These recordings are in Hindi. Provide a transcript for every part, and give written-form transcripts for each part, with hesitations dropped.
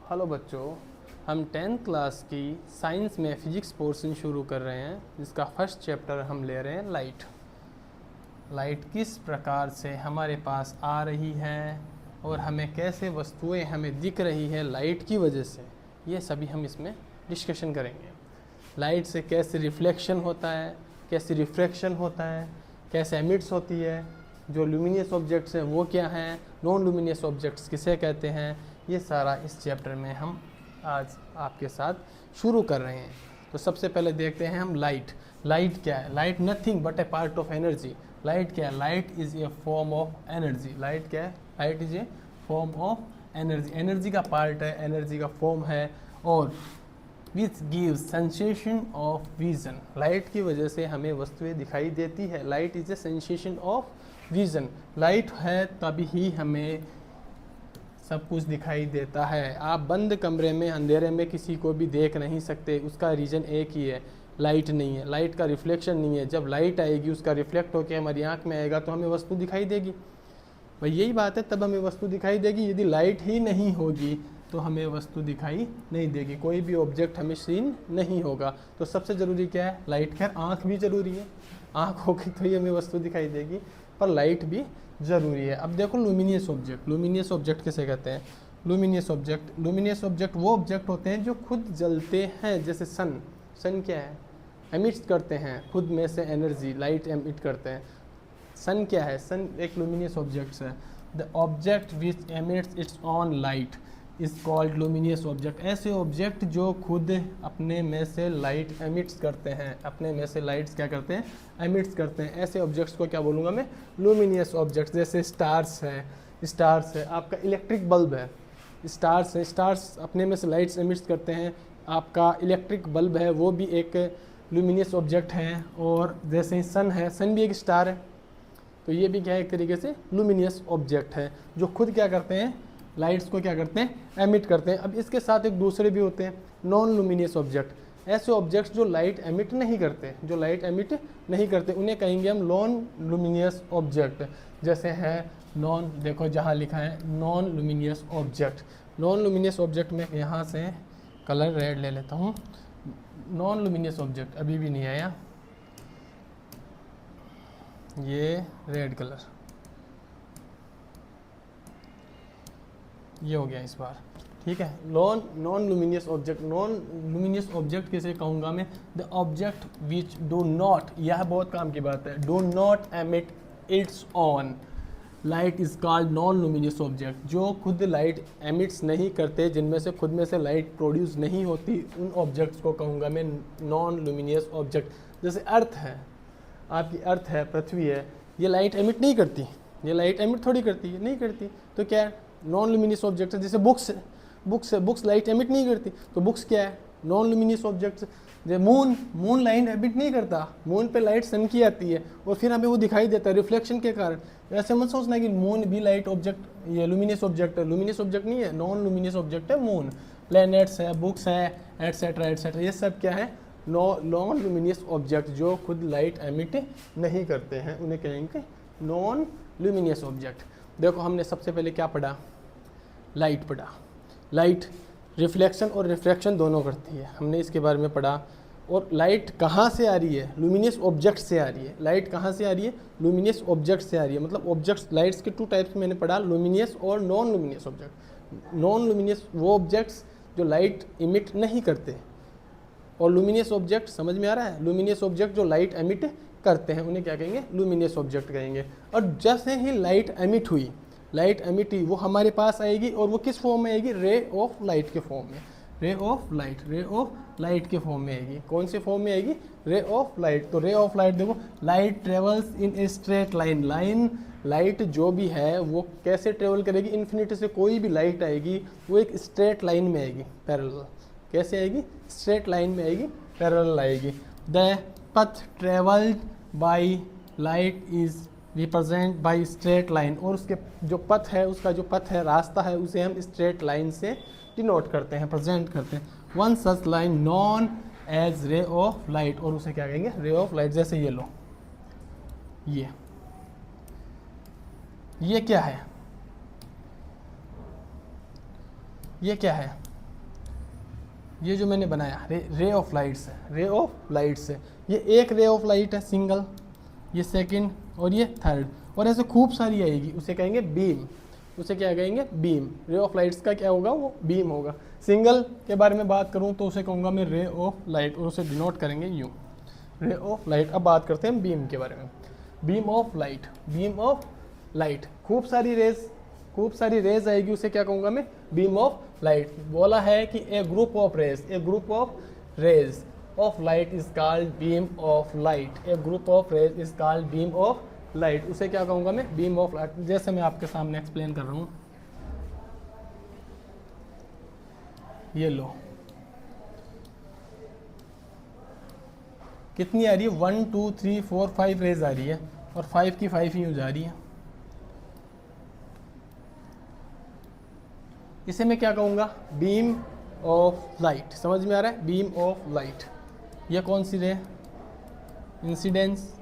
हेलो बच्चों, हम 10th क्लास की साइंस में फिजिक्स पोर्शन शुरू कर रहे हैं, जिसका फर्स्ट चैप्टर हम ले रहे हैं लाइट। लाइट किस प्रकार से हमारे पास आ रही है और हमें कैसे वस्तुएं हमें दिख रही है लाइट की वजह से, ये सभी हम इसमें डिस्कशन करेंगे। लाइट से कैसे रिफ्लेक्शन होता है, कैसे रिफ्रैक्शन होता है, कैसे एमिट्स होती है, जो ल्यूमिनियस ऑब्जेक्ट्स हैं वो क्या हैं, नॉन ल्यूमिनियस ऑब्जेक्ट्स किसे कहते हैं, ये सारा इस चैप्टर में हम आज आपके साथ शुरू कर रहे हैं। तो सबसे पहले देखते हैं हम लाइट। लाइट क्या है? Light nothing but A part of energy. Light क्या है? Light is a form of energy. Light क्या है? Light is a form of energy. Energy का पार्ट है, एनर्जी का फॉर्म है, और which gives sensation of vision. Light की वजह से हमें वस्तुएं दिखाई देती है। Light is a sensation of vision. Light है तभी ही हमें सब कुछ दिखाई देता है। आप बंद कमरे में अंधेरे में किसी को भी देख नहीं सकते, उसका रीज़न एक ही है, लाइट नहीं है, लाइट का रिफ्लेक्शन नहीं है। जब लाइट आएगी, उसका रिफ्लेक्ट होकर हमारी आंख में आएगा तो हमें वस्तु दिखाई देगी। भाई यही बात है, तब हमें वस्तु दिखाई देगी। यदि लाइट ही नहीं होगी तो हमें वस्तु दिखाई नहीं देगी, कोई भी ऑब्जेक्ट हमें सीन नहीं होगा। तो सबसे ज़रूरी क्या है? लाइट। खैर आँख भी ज़रूरी है, आँख होगी तो ही हमें वस्तु दिखाई देगी, पर लाइट भी ज़रूरी है। अब देखो लुमिनियस ऑब्जेक्ट। लुमिनियस ऑब्जेक्ट किसे कहते हैं? लुमिनियस ऑब्जेक्ट वो ऑब्जेक्ट होते हैं जो खुद जलते हैं, जैसे सन। सन क्या है? एमिट्स करते हैं खुद में से एनर्जी, लाइट एमिट करते हैं। सन क्या है? सन एक लुमिनियस ऑब्जेक्ट है। The object which emits its own light is called luminous object. ऐसे ऑब्जेक्ट जो खुद अपने में से लाइट एमिट्स करते हैं, अपने में से लाइट्स क्या करते हैं? एमिट्स करते हैं। ऐसे ऑब्जेक्ट्स को क्या बोलूँगा मैं? Luminous objects. जैसे स्टार्स है, आपका इलेक्ट्रिक बल्ब है, स्टार्स है, स्टार्स अपने में से लाइट्स एमिट्स करते हैं। आपका इलेक्ट्रिक बल्ब है, वो भी एक लुमिनियस ऑब्जेक्ट है। और जैसे ही सन है, सन भी एक स्टार है, तो ये भी क्या है? एक तरीके से लुमिनियस ऑब्जेक्ट है, जो खुद क्या करते हैं? लाइट्स को क्या करते हैं? एमिट करते हैं। अब इसके साथ एक दूसरे भी होते हैं, नॉन लुमिनियस ऑब्जेक्ट। ऐसे ऑब्जेक्ट्स जो लाइट एमिट नहीं करते, उन्हें कहेंगे हम नॉन लुमिनियस ऑब्जेक्ट। जैसे है नॉन, देखो जहाँ लिखा है non luminous object. Non luminous object में यहाँ से कलर रेड ले लेता हूँ। नॉन लुमिनियस ऑब्जेक्ट अभी भी नहीं आया, ये रेड कलर, ये हो गया इस बार, ठीक है। नॉन लुमिनियस ऑब्जेक्ट किसे कहूँगा मैं? The object which do not, यह बहुत काम की बात है, do not emit it's own light is called non luminous object. जो खुद लाइट एमिट्स नहीं करते, जिनमें से खुद में से लाइट प्रोड्यूस नहीं होती, उन ऑब्जेक्ट्स को कहूँगा मैं नॉन लुमिनियस ऑब्जेक्ट। जैसे अर्थ है, आपकी अर्थ है, पृथ्वी है, ये लाइट एमिट नहीं करती, ये लाइट एमिट थोड़ी करती है, नहीं करती, तो क्या है? नॉन लुमिनियस ऑब्जेक्ट है। जैसे बुक्स लाइट एमिट नहीं करती, तो बुक्स क्या है? Non luminous objects. जैसे मून लाइट एमिट नहीं करता, मून पे लाइट सन की आती है और फिर हमें वो दिखाई देता है रिफ्लेक्शन के कारण। ऐसे मत सोचना कि मून भी लाइट ऑब्जेक्ट, ये लुमिनियस ऑब्जेक्ट है। लुमिनियस ऑब्जेक्ट नहीं है, नॉन लुमिनियस ऑब्जेक्ट है मून। प्लैनेट्स है, बुक्स है, एटसेट्रा एटसेट्रा, ये सब क्या है? नॉन लुमिनियस ऑब्जेक्ट, जो खुद लाइट एमिट नहीं करते हैं, उन्हें कहेंगे नॉन लुमिनियस ऑब्जेक्ट। देखो हमने सबसे पहले क्या पढ़ा? लाइट पढ़ा। लाइट रिफ्लेक्शन और रिफ्रैक्शन दोनों करती है, हमने इसके बारे में पढ़ा। और लाइट कहाँ से आ रही है? लुमिनियस ऑब्जेक्ट से आ रही है। लाइट कहाँ से आ रही है? लुमिनियस ऑब्जेक्ट से आ रही है। मतलब ऑब्जेक्ट्स, लाइट्स के 2 टाइप्स मैंने पढ़ा, लुमिनियस और non luminous object. Non luminous वो ऑब्जेक्ट्स जो लाइट इमिट नहीं करते, और लुमिनियस ऑब्जेक्ट, समझ में आ रहा है? लुमिनियस ऑब्जेक्ट जो लाइट एमिट करते हैं, उन्हें क्या कहेंगे? लुमिनियस ऑब्जेक्ट कहेंगे। और जैसे ही लाइट एमिट हुई, वो हमारे पास आएगी, और वो किस फॉर्म में आएगी? रे ऑफ लाइट के फॉर्म में। रे ऑफ लाइट के फॉर्म में आएगी। कौन से फॉर्म में आएगी? रे ऑफ लाइट। तो रे ऑफ लाइट देखो, light travels in a straight line. Light जो भी है वो कैसे ट्रेवल करेगी? इन्फिनिटी से कोई भी लाइट आएगी, वो एक स्ट्रेट लाइन में आएगी, पैरेलल। कैसे आएगी? स्ट्रेट लाइन में आएगी, पैरेलल आएगी। The path travelled by light is represent by straight line. और उसके जो पथ है, उसका जो पथ है, रास्ता है, उसे हम स्ट्रेट लाइन से डिनोट करते हैं, प्रेजेंट करते हैं। One such line known as ray of light, और उसे क्या कहेंगे? रे ऑफ लाइट। जैसे ये लो, ये क्या है? ये क्या है? ये जो मैंने बनाया रे ऑफ लाइट्स है, रे ऑफ लाइट्स है, ये एक रे ऑफ लाइट है सिंगल, ये सेकंड और ये थर्ड, और ऐसे खूब सारी आएगी, उसे कहेंगे बीम, उसे क्या कहेंगे बीम। रे ऑफ लाइट्स का क्या होगा, वो बीम होगा। सिंगल के बारे में बात करूँ तो उसे कहूँगा मैं रे ऑफ लाइट, और उसे डिनोट करेंगे यूँ, रे ऑफ लाइट। अब बात करते हैं बीम के बारे में। Beam of light, beam of light, खूब सारी रेज आएगी, उसे क्या कहूँगा मैं बीम ऑफ लाइट। बोला है कि a group of rays, a group of rays of light is called beam of light, a group of rays is called beam of light, उसे क्या कहूँगा मैं बीम ऑफ लाइट। जैसे मैं आपके सामने एक्सप्लेन कर रहा हूँ, ये लो कितनी आ रही है, 1 2 3 4 5 रेज आ रही है, और 5 की 5 ही हो जा रही है। इसे मैं क्या कहूँगा बीम ऑफ लाइट। समझ में आ रहा है, बीम ऑफ लाइट। ये कौन सी रे, इंसिडेंस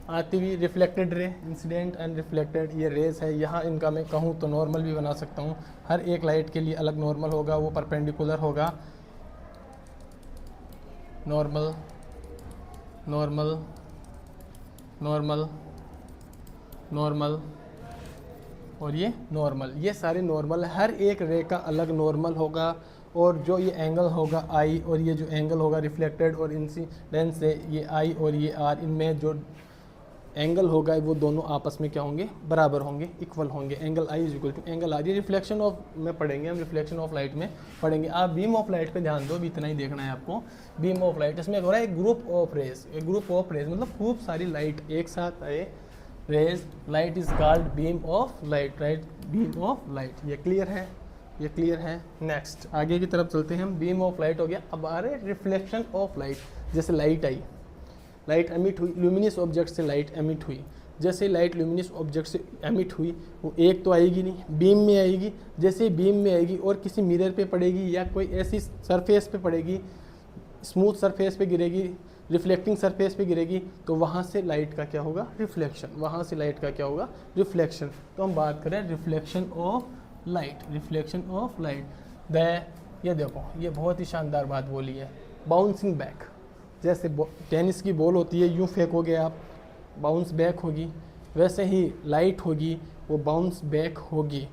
आती हुई, reflected ray, incident and reflected, ये रेज है। यहाँ इनका मैं कहूँ तो नॉर्मल भी बना सकता हूँ, हर एक लाइट के लिए अलग नॉर्मल होगा, वो परपेंडिकुलर होगा, नॉर्मल नॉर्मल नॉर्मल नॉर्मल और ये नॉर्मल, ये सारे नॉर्मल है, हर एक रे का अलग नॉर्मल होगा। और जो ये एंगल होगा आई, और ये जो एंगल होगा रिफ्लेक्टेड और इंसिडेंस से, ये आई और ये आर, इनमें जो एंगल होगा वो दोनों आपस में क्या होंगे, बराबर होंगे, इक्वल होंगे। Angle i is equal to angle r. ये रिफ्लेक्शन ऑफ में पढ़ेंगे हम, रिफ्लेक्शन ऑफ लाइट में पढ़ेंगे। आप बीम ऑफ लाइट पे ध्यान दो, अभी इतना ही देखना है आपको। बीम ऑफ लाइट, इसमें हो रहा है एक ग्रुप ऑफ रेज, एक ग्रुप ऑफ रेज मतलब खूब सारी लाइट एक साथ आए, rays, light is called beam of light, right, beam of light. ये क्लियर है, ये क्लियर है। नेक्स्ट आगे की तरफ चलते हैं हम। बीम ऑफ लाइट हो गया, अब आ रहे रिफ्लेक्शन ऑफ लाइट। जैसे लाइट आई, लाइट एमिट हुई, ल्यूमिनस ऑब्जेक्ट से लाइट एमिट हुई, जैसे लाइट ल्यूमिनस ऑब्जेक्ट से एमिट हुई, वो एक तो आएगी नहीं, बीम में आएगी। जैसे बीम में आएगी और किसी मिरर पे पड़ेगी या कोई ऐसी सरफेस पे पड़ेगी, स्मूथ सरफेस पे गिरेगी, रिफ्लेक्टिंग सरफेस पे गिरेगी, तो वहाँ से लाइट का क्या होगा, रिफ्लेक्शन, वहाँ से लाइट का क्या होगा, रिफ्लेक्शन। तो हम बात करें reflection of light, reflection of light. ये देखो, ये बहुत ही शानदार बात बोली है, बाउंसिंग बैक। जैसे टेनिस की बॉल होती है, यूँ फेंकोगे आप, बाउंस बैक होगी, वैसे ही लाइट होगी, वो बाउंस बैक होगी,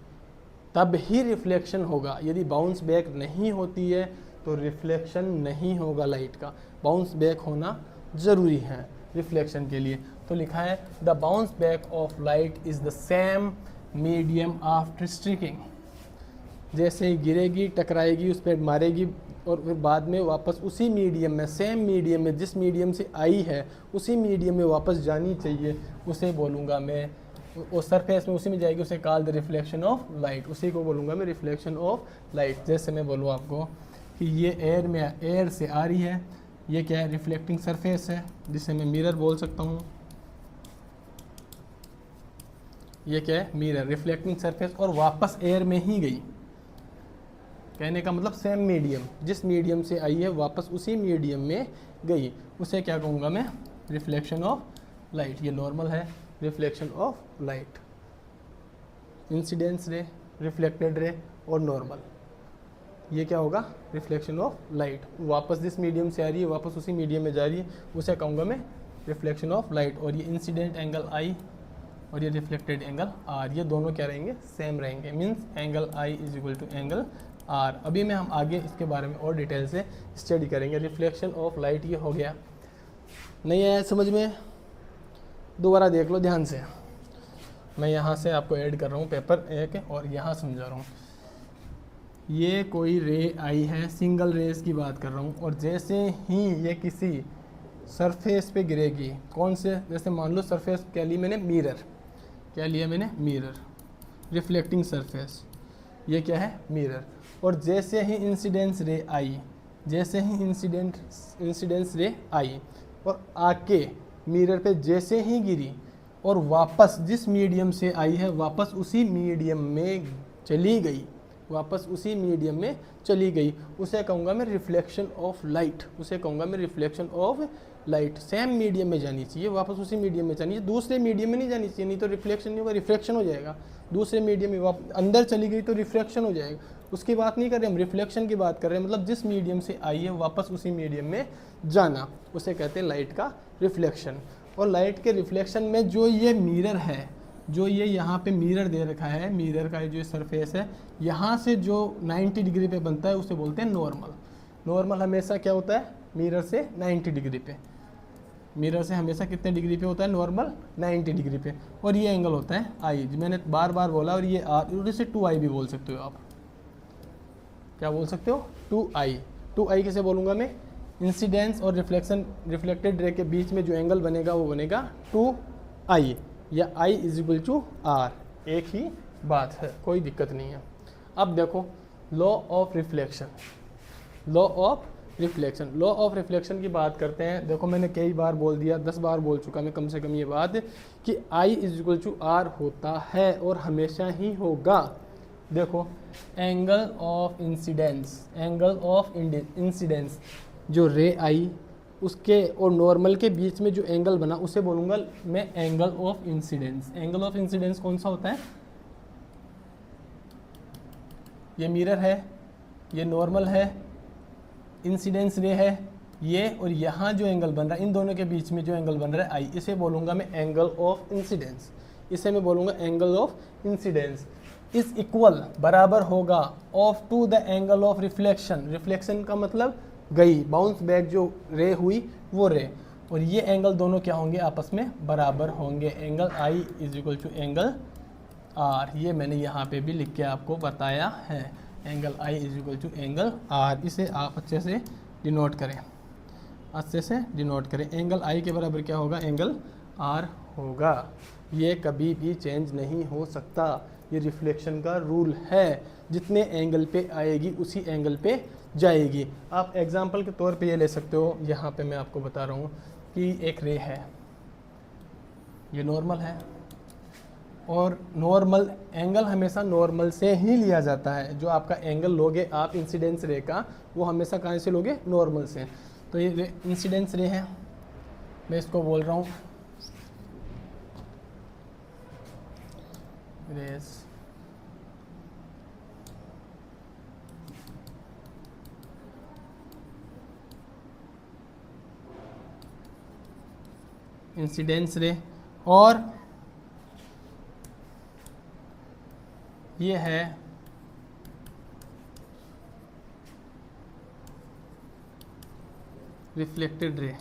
तब ही रिफ्लेक्शन होगा। यदि बाउंस बैक नहीं होती है तो रिफ्लेक्शन नहीं होगा लाइट का। बाउंस बैक होना ज़रूरी है रिफ्लेक्शन के लिए। तो लिखा है the bounce back of light is the same medium after striking. जैसे ही गिरेगी, टकराएगी, उस पर मारेगी, और फिर बाद में वापस उसी मीडियम में, सेम मीडियम में, जिस मीडियम से आई है उसी मीडियम में वापस जानी चाहिए, उसे बोलूँगा मैं, वो सरफेस में उसी में जाएगी, उसे call the reflection of light, उसी को बोलूँगा मैं रिफ्लेक्शन ऑफ लाइट। जैसे मैं बोलूँ आपको कि ये एयर में, एयर से आ रही है, ये क्या है, रिफ्लेक्टिंग सरफेस है, जिसे मैं मिरर बोल सकता हूँ। ये क्या है, मिरर, रिफ्लेक्टिंग सरफेस, और वापस एयर में ही गई। कहने का मतलब सेम मीडियम, जिस मीडियम से आई है वापस उसी मीडियम में गई, उसे क्या कहूँगा मैं, रिफ्लेक्शन ऑफ लाइट। ये नॉर्मल है, रिफ्लेक्शन ऑफ लाइट, इंसिडेंस रे, रिफ्लेक्टेड रे और नॉर्मल। ये क्या होगा, रिफ्लेक्शन ऑफ लाइट। वापस जिस मीडियम से आ रही है वापस उसी मीडियम में जा रही है, उसे कहूँगा मैं रिफ्लेक्शन ऑफ लाइट। और ये इंसिडेंट एंगल आई और ये रिफ्लेक्टेड एंगल आर, ये दोनों क्या रहेंगे, सेम रहेंगे। Means angle i is equal to angle r. अभी में हम आगे इसके बारे में और डिटेल से स्टडी करेंगे। रिफ्लेक्शन ऑफ लाइट ये हो गया। नहीं आया समझ में, दोबारा देख लो ध्यान से। मैं यहाँ से आपको ऐड कर रहा हूँ पेपर एक, और यहाँ समझा रहा हूँ। ये कोई रे आई है, सिंगल रेज की बात कर रहा हूँ, और जैसे ही ये किसी सरफेस पे गिरेगी, कौन से, जैसे मान लो सरफेस क्या ली मैंने, मिरर, क्या लिया मैंने, मिरर, रिफ्लेक्टिंग सरफेस, ये क्या है, मिरर। और जैसे ही इंसिडेंस रे आई, जैसे ही इंसिडेंस रे आई और आके मिरर पे जैसे ही गिरी और वापस जिस मीडियम से आई है वापस उसी मीडियम में चली गई, वापस उसी मीडियम में चली गई, उसे कहूँगा मैं रिफ्लेक्शन ऑफ लाइट, उसे कहूँगा मैं reflection of light. Same medium में जानी चाहिए, वापस उसी मीडियम में जानी चाहिए, दूसरे मीडियम में नहीं जानी चाहिए, नहीं तो रिफ्लेक्शन नहीं होगा, रिफ्लेक्शन हो जाएगा। दूसरे मीडियम में अंदर चली गई तो रिफ्लेक्शन हो जाएगा, उसकी बात नहीं कर रहे हम, रिफ्लेक्शन की बात कर रहे हैं। मतलब जिस मीडियम से आई है वापस उसी मीडियम में जाना, उसे कहते हैं लाइट का रिफ्लेक्शन। और लाइट के रिफ्लेक्शन में जो ये मिरर है, जो ये यहाँ पे मिरर दे रखा है, मिरर का जो सरफेस है, यहाँ से जो 90 डिग्री पे बनता है उसे बोलते हैं नॉर्मल। नॉर्मल हमेशा क्या होता है, मिरर से 90 डिग्री पे, मिरर से हमेशा कितने डिग्री पे होता है, नॉर्मल 90 डिग्री पे। और ये एंगल होता है आई, मैंने बार बार बोला। और ये आर, और इसे 2i भी बोल सकते हो आप। क्या बोल सकते हो, 2i। 2i किसे बोलूँगा मैं, इंसिडेंस और रिफ्लेक्शन, रिफ्लेक्टेड रे के बीच में जो एंगल बनेगा वो बनेगा 2i, या i = r, एक ही बात है, कोई दिक्कत नहीं है। अब देखो law of reflection, law of reflection, law of reflection की बात करते हैं। देखो मैंने कई बार बोल दिया, 10 बार बोल चुका मैं कम से कम ये बात, कि I = R होता है और हमेशा ही होगा। देखो angle of incidence, angle of incidence, जो रे आई उसके और नॉर्मल के बीच में जो एंगल बना उसे बोलूँगा मैं angle of incidence. Angle of incidence कौन सा होता है, ये मिरर है, ये नॉर्मल है, इंसिडेंस रे है ये, और यहाँ जो एंगल बन रहा है इन दोनों के बीच में जो एंगल बन रहा है आई, इसे बोलूँगा मैं एंगल ऑफ इंसिडेंस। इसे मैं बोलूँगा angle of incidence. Is equal, बराबर होगा, of to the angle of reflection. Reflection का मतलब गई, बाउंस बैक जो रे हुई वो रे, और ये एंगल दोनों क्या होंगे, आपस में बराबर होंगे। एंगल आई = एंगल आर, ये मैंने यहाँ पे भी लिख के आपको बताया है। एंगल आई = एंगल आर, इसे आप अच्छे से डिनोट करें, अच्छे से डिनोट करें। एंगल आई के बराबर क्या होगा, एंगल आर होगा। ये कभी भी चेंज नहीं हो सकता, ये रिफ्लेक्शन का रूल है। जितने एंगल पे आएगी उसी एंगल पे जाएगी। आप एग्जाम्पल के तौर पे ये ले सकते हो, यहाँ पे मैं आपको बता रहा हूँ कि एक रे है, ये नॉर्मल है, और नॉर्मल एंगल हमेशा नॉर्मल से ही लिया जाता है। जो आपका एंगल लोगे आप इंसिडेंस रे का, वो हमेशा कहाँ से लोगे, नॉर्मल से। तो ये इंसिडेंस रे है, मैं इसको बोल रहा हूँ रेस। इंसिडेंस रे, और ये है रिफ्लेक्टेड रे।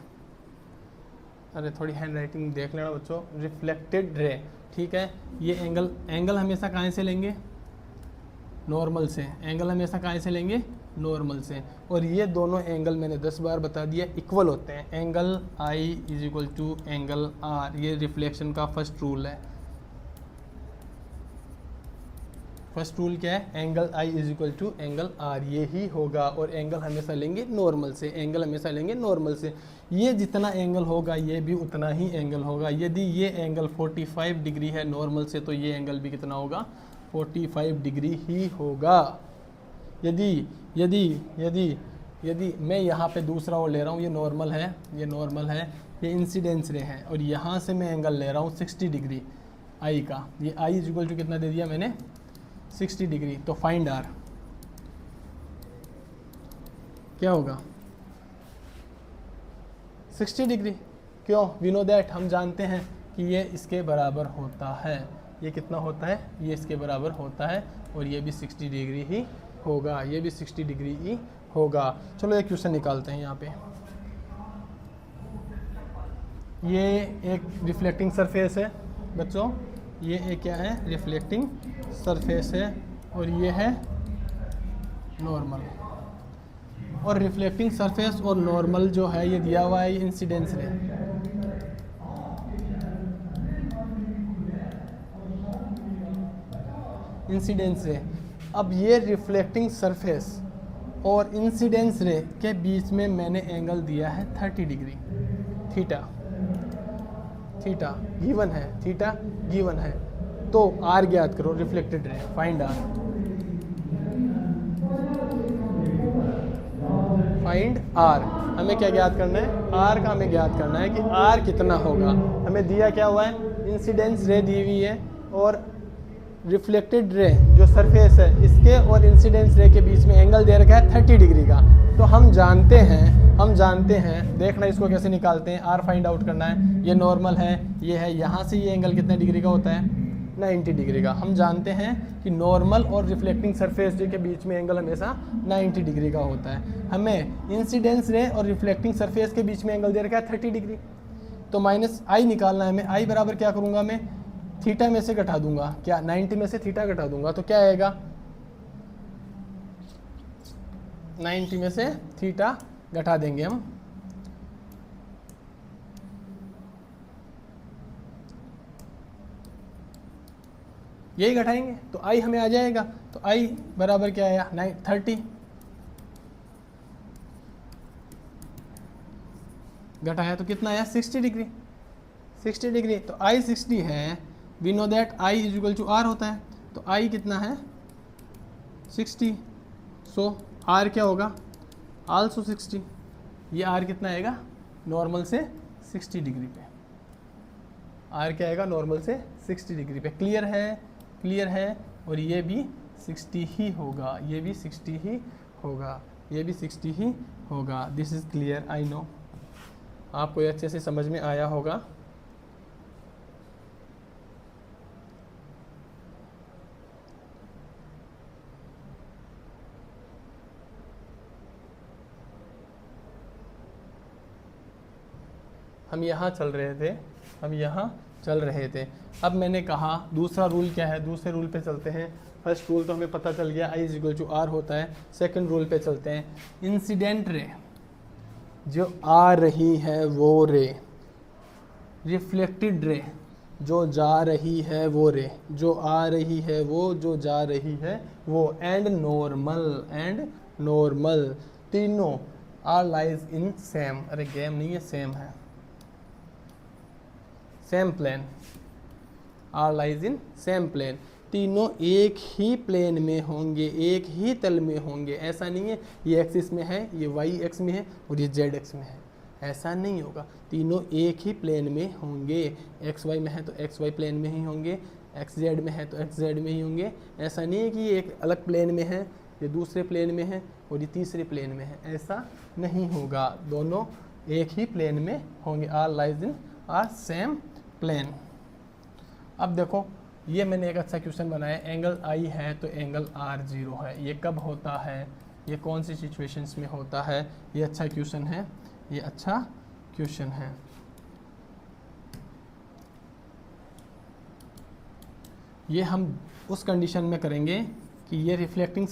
अरे थोड़ी हैंड राइटिंग देख लेना बच्चों, रिफ्लेक्टेड रे, ठीक है। ये एंगल हमेशा कहाँ से लेंगे, नॉर्मल से। एंगल हमेशा कहाँ से लेंगे, नॉर्मल से। और ये दोनों एंगल मैंने 10 बार बता दिया इक्वल होते हैं। एंगल आई = एंगल आर, ये रिफ्लेक्शन का फर्स्ट रूल है। फर्स्ट रूल क्या है, एंगल आई = एंगल आर, ये ही होगा। और एंगल हमेशा लेंगे नॉर्मल से, एंगल हमेशा लेंगे नॉर्मल से। ये जितना एंगल होगा ये भी उतना ही एंगल होगा। यदि ये एंगल 45 डिग्री है नॉर्मल से, तो ये एंगल भी कितना होगा, 45 डिग्री ही होगा। यदि मैं यहाँ पे दूसरा और ले रहा हूँ, ये नॉर्मल है, ये नॉर्मल है, ये इंसिडेंस रे है, और यहाँ से मैं एंगल ले रहा हूँ 60 डिग्री आई का। ये आई = कितना दे दिया मैंने, 60 डिग्री। तो फाइंड आर क्या होगा, 60 डिग्री। क्यों, वी नो दैट, हम जानते हैं कि ये इसके बराबर होता है। ये कितना होता है, ये इसके बराबर होता है, और ये भी 60 डिग्री ही होगा, ये भी 60 डिग्री ही होगा। चलो एक क्वेश्चन निकालते हैं यहाँ पे। ये एक रिफ्लेक्टिंग सरफेस है बच्चों, ये एक क्या है, रिफ्लेक्टिंग सरफेस है, और ये है नॉर्मल। और रिफ्लेक्टिंग सरफेस और नॉर्मल जो है ये दिया हुआ है इंसिडेंस रे। इंसिडेंस रे, अब ये रिफ्लेक्टिंग सरफेस और इंसिडेंस रे के बीच में मैंने एंगल दिया है 30 डिग्री, थीटा गिवन है, थीटा गिवन है। तो आर ज्ञात करो, reflected ray, find are. Find are, हमें क्या ज्ञात करना है, आर का हमें ज्ञात करना है कि आर कितना होगा। हमें दिया क्या हुआ है, इंसिडेंस रे दी हुई है और रिफ्लेक्टेड रे जो सरफेस है इसके और इंसिडेंस रे के बीच में एंगल दे रखा है 30 डिग्री का। तो हम जानते हैं देखना इसको कैसे निकालते हैं, आर फाइंड आउट करना है। ये नॉर्मल है, ये है, यहाँ से ये एंगल कितने डिग्री का होता है 90 डिग्री का। हम जानते हैं कि नॉर्मल और रिफ्लेक्टिंग सरफेस के बीच में एंगल हमेशा 90 डिग्री का होता है। हमें इंसिडेंस रे और रिफ्लेक्टिंग सरफेस के बीच में एंगल दे रखा है 30 डिग्री। तो माइनस आई निकालना है हमें। आई बराबर क्या करूँगा मैं, थीटा में से घटा दूंगा, क्या 90 में से थीटा घटा दूंगा तो क्या आएगा 90 में से थीटा घटा देंगे हम। यही घटाएंगे तो आई हमें आ जाएगा। तो आई बराबर क्या आया 30 घटाया तो कितना आया 60 डिग्री। 60 डिग्री तो आई 60 है। We know that i is equal to r होता है। तो आई कितना है 60। सो आर क्या होगा आल्सो 60। ये आर कितना आएगा नॉर्मल से 60 डिग्री पे। आर क्या आएगा नॉर्मल से 60 डिग्री पे। क्लियर है। और ये भी 60 ही होगा, ये भी 60 ही होगा, ये भी 60 ही होगा। This is clear, I know. आपको ये अच्छे से समझ में आया होगा। हम यहाँ चल रहे थे। अब मैंने कहा दूसरा रूल क्या है, दूसरे रूल पे चलते हैं। फर्स्ट रूल तो हमें पता चल गया आई इज इक्वल टू आर होता है। सेकंड रूल पे चलते हैं। इंसिडेंट रे जो आ रही है वो रे, रिफ्लेक्टेड रे जो जा रही है वो रे, जो आ रही है वो, जो जा रही है वो, एंड नॉर्मल तीनों आर लाइज इन सेम, अरे गेम नहीं है सेम है, same plane, are lies in same plane. तीनों एक ही प्लेन में होंगे, एक ही तल में होंगे। ऐसा नहीं है ये एक्सिस में है, ये वाई एक्स में है और ये जेड एक्स में है, ऐसा नहीं होगा। तीनों एक ही प्लेन में होंगे। एक्स वाई में है तो एक्स वाई प्लेन में ही होंगे, एक्स जेड में है तो एक्स जेड में ही होंगे। ऐसा नहीं है कि ये एक अलग प्लेन में है, ये दूसरे प्लेन में है और ये तीसरे प्लेन में है, ऐसा नहीं होगा। दोनों एक ही प्लेन में होंगे, are lies in are same plane. अब देखो ये मैंने एक अच्छा क्वेश्चन बनाया, एंगल आई है तो एंगल आर 0 है। ये कब होता है, ये कौन सी सिचुएशंस में होता है? ये अच्छा क्वेश्चन है, ये अच्छा क्वेश्चन है। ये हम उस कंडीशन में करेंगे कि ये रिफ्लेक्टिंग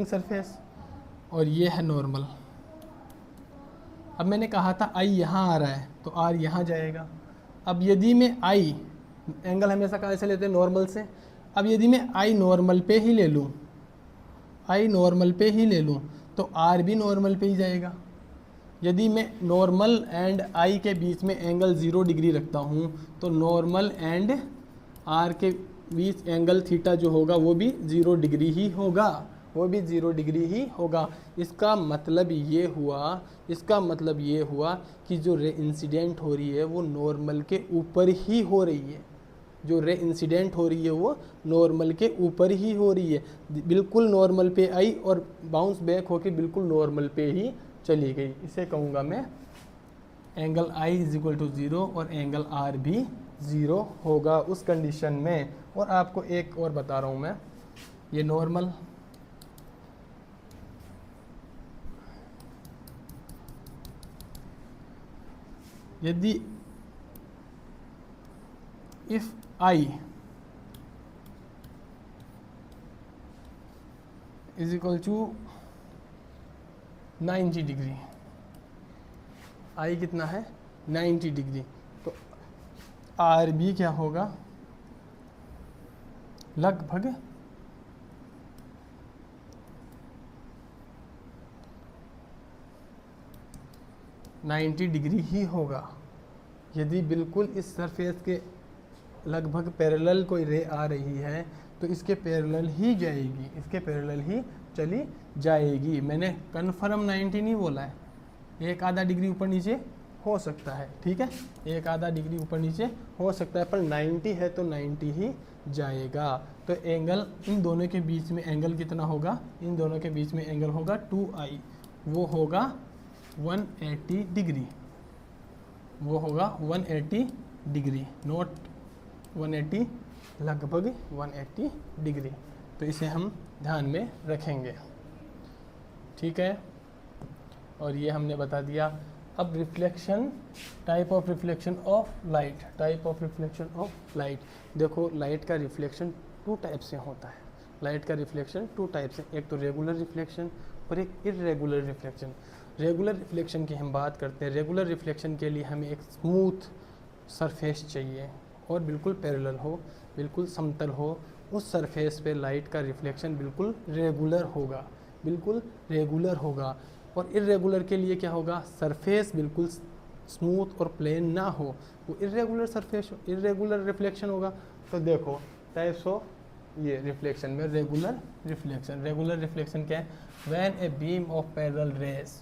सरफेस और ये है नॉर्मल। अब मैंने कहा था आई यहाँ आ रहा है तो आर यहाँ जाएगा। अब यदि मैं आई, एंगल हमेशा कहाँ से लेते हैं नॉर्मल से। अब यदि मैं आई नॉर्मल पे ही ले लूँ तो आर भी नॉर्मल पे ही जाएगा। यदि मैं नॉर्मल एंड आई के बीच में एंगल 0 डिग्री रखता हूँ तो नॉर्मल एंड आर के बीच एंगल थीटा जो होगा वो भी 0 डिग्री ही होगा, इसका मतलब ये हुआ कि जो रे इंसिडेंट हो रही है वो नॉर्मल के ऊपर ही हो रही है। जो रे इंसिडेंट हो रही है वो नॉर्मल के ऊपर ही हो रही है, बिल्कुल नॉर्मल पे आई और बाउंस बैक होके बिल्कुल नॉर्मल पे ही चली गई। इसे कहूँगा मैं angle i is equal to 0 और एंगल आर भी 0 होगा उस कंडीशन में। और आपको एक और बता रहा हूँ मैं, ये नॉर्मल, यदि if i is equal to 90 degree, i कितना है 90 डिग्री, तो आर भी क्या होगा लगभग 90 डिग्री ही होगा। यदि बिल्कुल इस सरफेस के लगभग पैरेलल कोई रे आ रही है तो इसके पैरेलल ही जाएगी, इसके पैरेलल ही चली जाएगी। मैंने कन्फर्म 90 नहीं बोला है, एक आधा डिग्री ऊपर नीचे हो सकता है, ठीक है, एक आधा डिग्री ऊपर नीचे हो सकता है, पर 90 है तो 90 ही जाएगा। तो एंगल इन दोनों के बीच में एंगल कितना होगा, इन दोनों के बीच में एंगल होगा 2i, वो होगा 180 डिग्री, वो होगा 180 डिग्री, नॉट 180, लगभग 180 डिग्री। तो इसे हम ध्यान में रखेंगे, ठीक है। और ये हमने बता दिया। अब reflection, type of reflection of light, type of reflection of light. देखो लाइट का रिफ्लेक्शन 2 टाइप से होता है, लाइट का रिफ्लेक्शन 2 टाइप से, एक तो रेगुलर रिफ्लेक्शन और एक इर्रेगुलर रिफ्लेक्शन। रेगुलर रिफ्लेक्शन की हम बात करते हैं। रेगुलर रिफ्लेक्शन के लिए हमें एक स्मूथ सरफेस चाहिए और बिल्कुल पैरेलल हो, बिल्कुल समतल हो, उस सरफेस पे लाइट का रिफ्लेक्शन बिल्कुल रेगुलर होगा, बिल्कुल रेगुलर होगा। और इर्रेगुलर के लिए क्या होगा, सरफेस बिल्कुल स्मूथ और प्लेन ना हो, वो इर्रेगुलर सरफेस, इर्रेगुलर रिफ्लेक्शन होगा। तो देखो टाइप्स ऑफ ये रिफ्लेक्शन में रेगुलर रिफ्लेक्शन, रेगुलर रिफ्लेक्शन क्या है, when a beam of parallel raise,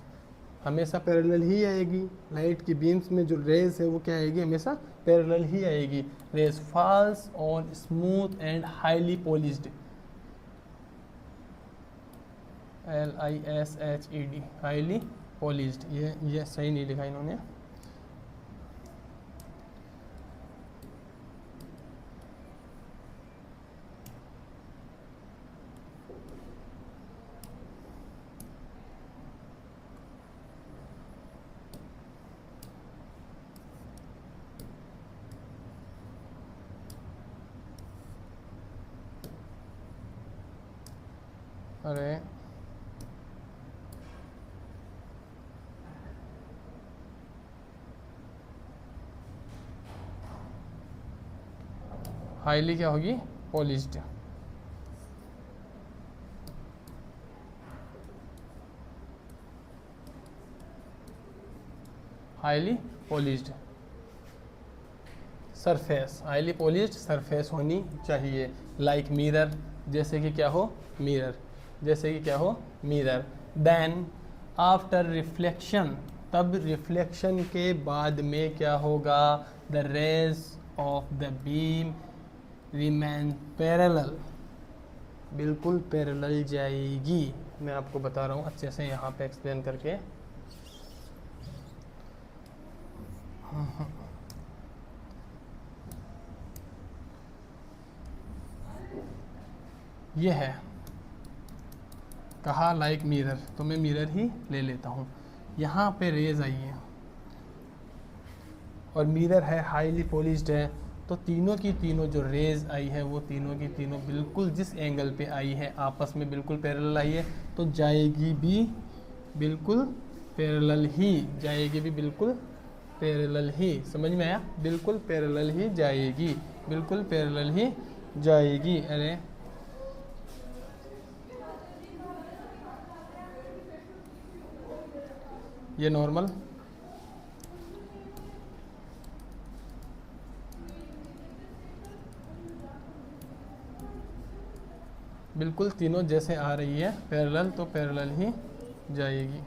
हमेशा पैरेलल ही आएगी, लाइट की बीम्स में जो रेज है वो क्या आएगी, हमेशा पैरेलल ही आएगी। Rays falls on smooth and highly polished, LISHED, highly polished, ये सही नहीं लिखा इन्होंने, अरे हाईली क्या होगी, polished. Highly polished surface, highly polished surface होनी चाहिए। लाइक मिरर, जैसे कि क्या हो, मिरर, जैसे कि क्या हो, मिरर। देन आफ्टर रिफ्लेक्शन, तब रिफ्लेक्शन के बाद में क्या होगा, the rays of the beam remain parallel, बिल्कुल पैरेलल जाएगी। मैं आपको बता रहा हूँ अच्छे से यहाँ पे एक्सप्लेन करके। ये है कहा लाइक मिरर, तो मैं मिरर ही ले लेता हूँ। यहाँ पे रेज आई है और मिरर है, हाईली पॉलिश्ड है, तो तीनों की तीनों जो रेज आई है वो तीनों की तीनों बिल्कुल जिस एंगल पे आई है आपस में बिल्कुल पैरेलल आई है, तो जाएगी भी बिल्कुल पैरेलल ही, जाएगी भी बिल्कुल पैरेलल ही। समझ में आया, बिल्कुल पैरेलल ही जाएगी, बिल्कुल पैरेलल ही जाएगी। अरे ये नॉर्मल, बिल्कुल तीनों जैसे आ रही है पैरेलल, तो पैरेलल ही जाएगी।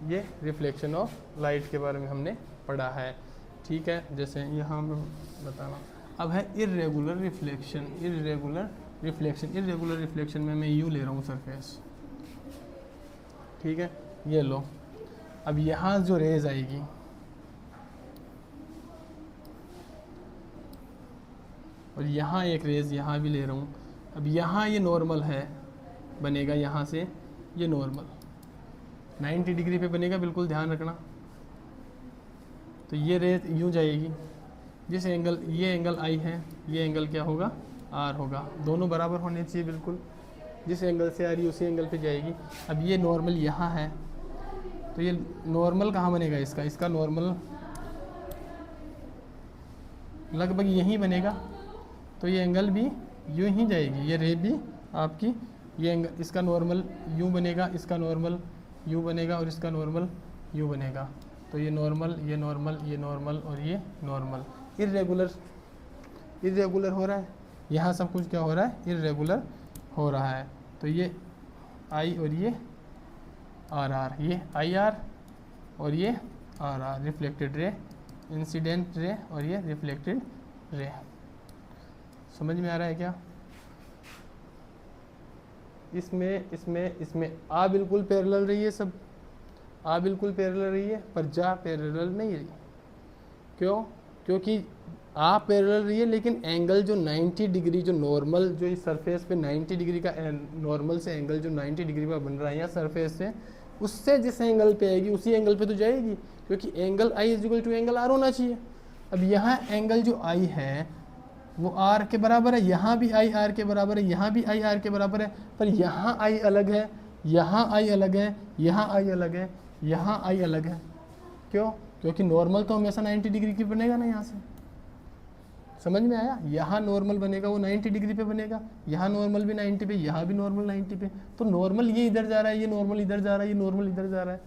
ये रिफ्लेक्शन ऑफ लाइट के बारे में हमने पढ़ा है, ठीक है। जैसे यहाँ मैं बताना, अब है irregular reflection. Irregular reflection, irregular reflection में मैं यूँ ले रहा हूँ सरफेस, ठीक है, ये लो। अब यहाँ जो रेज आएगी, और यहाँ एक रेज यहाँ भी ले रहा हूँ। अब यहाँ ये नॉर्मल है, बनेगा यहाँ से ये नॉर्मल 90 डिग्री पे बनेगा, बिल्कुल ध्यान रखना। तो ये रेज यूँ जाएगी, जिस एंगल, ये एंगल आई है, ये एंगल क्या होगा, आर होगा, दोनों बराबर होने चाहिए बिल्कुल, जिस एंगल से आ रही है उसी एंगल पे जाएगी। अब ये नॉर्मल यहाँ है, तो ये नॉर्मल कहाँ बनेगा इसका, इसका नॉर्मल लगभग यहीं बनेगा, तो ये एंगल भी यूँ ही जाएगी, ये रे भी आपकी, ये एंगल, इसका नॉर्मल यूँ बनेगा, इसका नॉर्मल यूँ बनेगा और इसका नॉर्मल यूँ बनेगा। तो ये नॉर्मल, ये नॉर्मल, ये नॉर्मल और ये नॉर्मल। इर्रेगुलर, इर्रेगुलर हो रहा है, यहाँ सब कुछ क्या हो रहा है, इर्रेगुलर हो रहा है। तो ये आई और ये आर आर, ये आई आर और ये RR reflected ray, incident ray और ये रिफ्लेक्टेड रे। समझ में आ रहा है क्या? इसमें आ बिल्कुल पैरेलल रही है, सब आ बिल्कुल पैरेलल रही है, पर जा पैरेलल नहीं रही। क्यों? क्योंकि आ पैरेलल रही है लेकिन एंगल जो 90 डिग्री, जो नॉर्मल, जो इस सरफेस पे 90 डिग्री का नॉर्मल से एंगल जो 90 डिग्री का बन रहा है यहाँ सरफेस से, उससे जिस एंगल पे आएगी उसी एंगल पे तो जाएगी, क्योंकि angle i is equal to angle r होना चाहिए। अब यहाँ एंगल जो आई है वो आर के बराबर है, यहाँ भी आई आर के बराबर है, यहाँ भी आई आर के बराबर है, पर यहाँ आई अलग है, यहाँ आई अलग है, यहाँ आई अलग है, यहाँ आई अलग है। क्यों? क्योंकि नॉर्मल तो हमेशा 90 डिग्री की बनेगा ना यहाँ से। समझ में आया? यहाँ नॉर्मल बनेगा वो 90 डिग्री पे बनेगा, यहाँ नॉर्मल भी 90 पे, यहाँ भी नॉर्मल 90 पे। तो नॉर्मल ये इधर जा रहा है, ये नॉर्मल इधर जा रहा है, ये नॉर्मल इधर जा रहा है,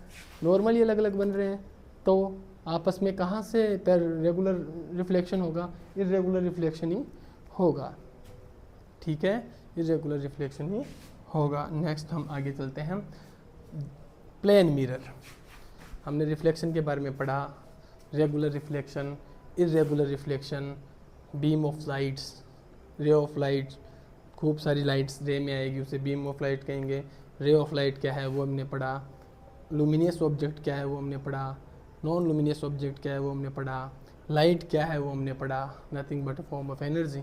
नॉर्मल ये अलग अलग बन रहे हैं, तो आपस में कहाँ से रेगुलर रिफ्लेक्शन होगा? इर्रेगुलर रिफ्लेक्शन ही होगा। ठीक है, इर्रेगुलर रिफ्लेक्शन ही होगा। नेक्स्ट हम आगे चलते हैं, प्लेन मिरर। हमने रिफ्लेक्शन के बारे में पढ़ा, regular reflection, irregular reflection, beam of lights, रे ऑफ लाइट, खूब सारी लाइट्स रे में आएगी उसे बीम ऑफ लाइट कहेंगे। रे ऑफ लाइट क्या है वो हमने पढ़ा, लुमिनियस ऑब्जेक्ट क्या है वो हमने पढ़ा, नॉन लुमिनियस ऑब्जेक्ट क्या है वो हमने पढ़ा, लाइट क्या है वो हमने पढ़ा, nothing but a form of energy,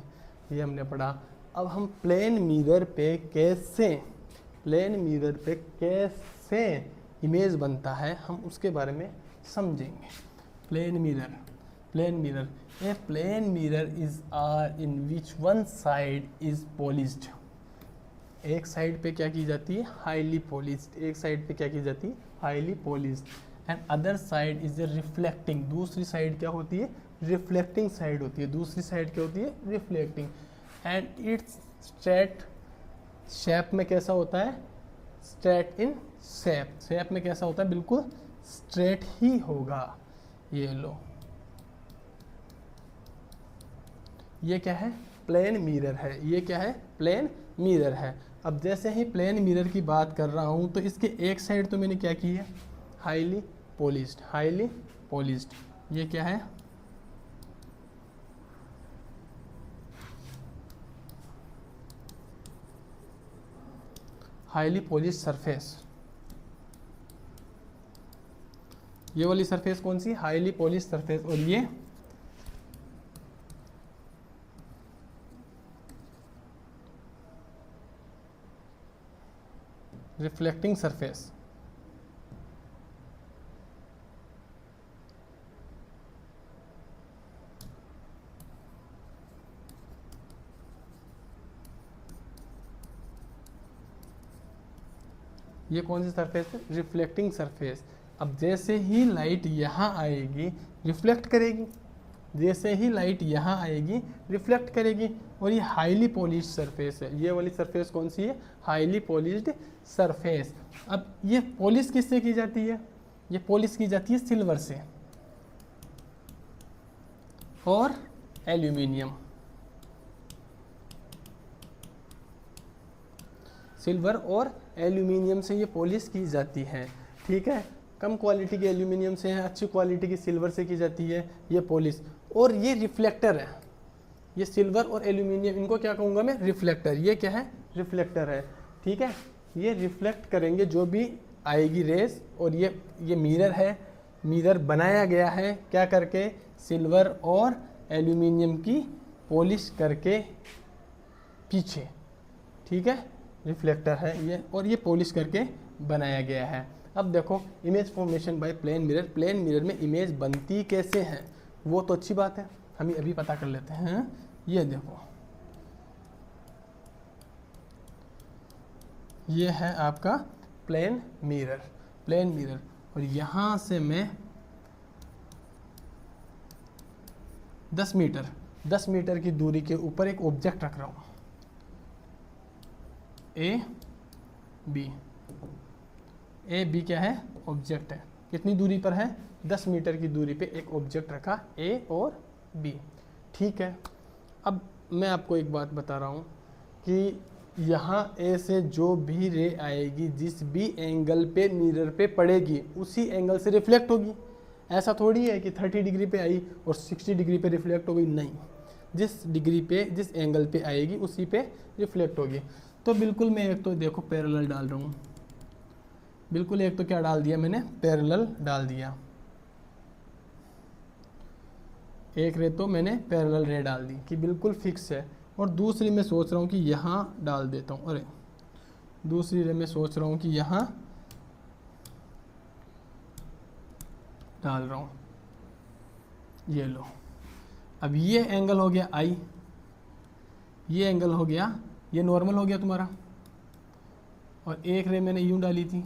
ये हमने पढ़ा। अब हम प्लेन मिरर पे कैसे इमेज बनता है हम उसके बारे में समझेंगे। Plane mirror a plane mirror is are in which one side is polished. एक साइड पे क्या की जाती है? Highly polished. एक साइड पे क्या की जाती है? Highly polished. And other side is a reflecting. दूसरी साइड क्या होती है? रिफ्लेक्टिंग साइड होती है। दूसरी साइड क्या होती है? Reflecting. And it's straight shape में कैसा होता है? Straight in shape. शेप में कैसा होता है? बिल्कुल स्ट्रेट ही होगा। ये लो, ये क्या है? प्लेन मिरर है। ये क्या है? प्लेन मिरर है। अब जैसे ही प्लेन मिरर की बात कर रहा हूँ तो इसके एक साइड तो मैंने क्या की है? Highly polished. Highly polished. ये क्या है? Highly polished surface. ये वाली सरफेस कौन सी? Highly polished surface. और ये रिफ्लेक्टिंग सरफेस। ये कौन सी सरफेस है? Reflecting surface. अब जैसे ही लाइट यहाँ आएगी रिफ्लेक्ट करेगी, जैसे ही लाइट यहाँ आएगी रिफ्लेक्ट करेगी। और ये हाईली पॉलिश्ड सरफेस है। ये वाली सरफेस कौन सी है? Highly polished surface. अब ये पॉलिश किससे की जाती है? ये पॉलिश की जाती है सिल्वर से और एल्यूमिनियम। सिल्वर और एल्यूमिनियम से ये पॉलिश की जाती है। ठीक है, कम क्वालिटी के एल्यूमिनियम से है, अच्छी क्वालिटी की सिल्वर से की जाती है ये पॉलिश। और ये रिफ्लेक्टर है। ये सिल्वर और एल्यूमिनियम, इनको क्या कहूँगा मैं? रिफ्लेक्टर। ये क्या है? रिफ्लेक्टर है। ठीक है, ये रिफ्लेक्ट करेंगे जो भी आएगी रेस। और ये मिरर है। मिरर बनाया गया है क्या करके? सिल्वर और एल्यूमिनियम की पॉलिश करके पीछे। ठीक है, रिफ्लेक्टर है ये, और ये पॉलिश करके बनाया गया है। अब देखो, image formation by plane mirror. Plane mirror में इमेज बनती कैसे है वो तो अच्छी बात है, हम अभी पता कर लेते हैं। ये देखो, ये है आपका प्लेन मिरर। प्लेन मिरर, और यहाँ से मैं 10 मीटर की दूरी के ऊपर एक ऑब्जेक्ट रख रहा हूँ, ए बी क्या है? ऑब्जेक्ट है। कितनी दूरी पर है? 10 मीटर की दूरी पे एक ऑब्जेक्ट रखा, ए और बी। ठीक है, अब मैं आपको एक बात बता रहा हूँ कि यहाँ ए से जो भी रे आएगी, जिस भी एंगल पे मिरर पे पड़ेगी, उसी एंगल से रिफ्लेक्ट होगी। ऐसा थोड़ी है कि 30 डिग्री पे आई और 60 डिग्री पे रिफ्लेक्ट हो गई, नहीं, जिस डिग्री पे जिस एंगल पे आएगी उसी पे रिफ्लेक्ट होगी। तो बिल्कुल मैं एक तो देखो पैरेलल डाल रहा हूँ, बिल्कुल एक तो क्या डाल दिया मैंने, पैरेलल डाल दिया, एक रे तो मैंने पैरेलल रे डाल दी कि बिल्कुल फिक्स है। और दूसरी मैं सोच रहा हूँ कि यहाँ डाल देता हूँ, अरे दूसरी रे मैं सोच रहा हूँ कि यहाँ डाल रहा हूँ, ये लो। अब ये एंगल हो गया आई, ये एंगल हो गया, ये नॉर्मल हो गया तुम्हारा, और एक रे मैंने यूँ डाली थी,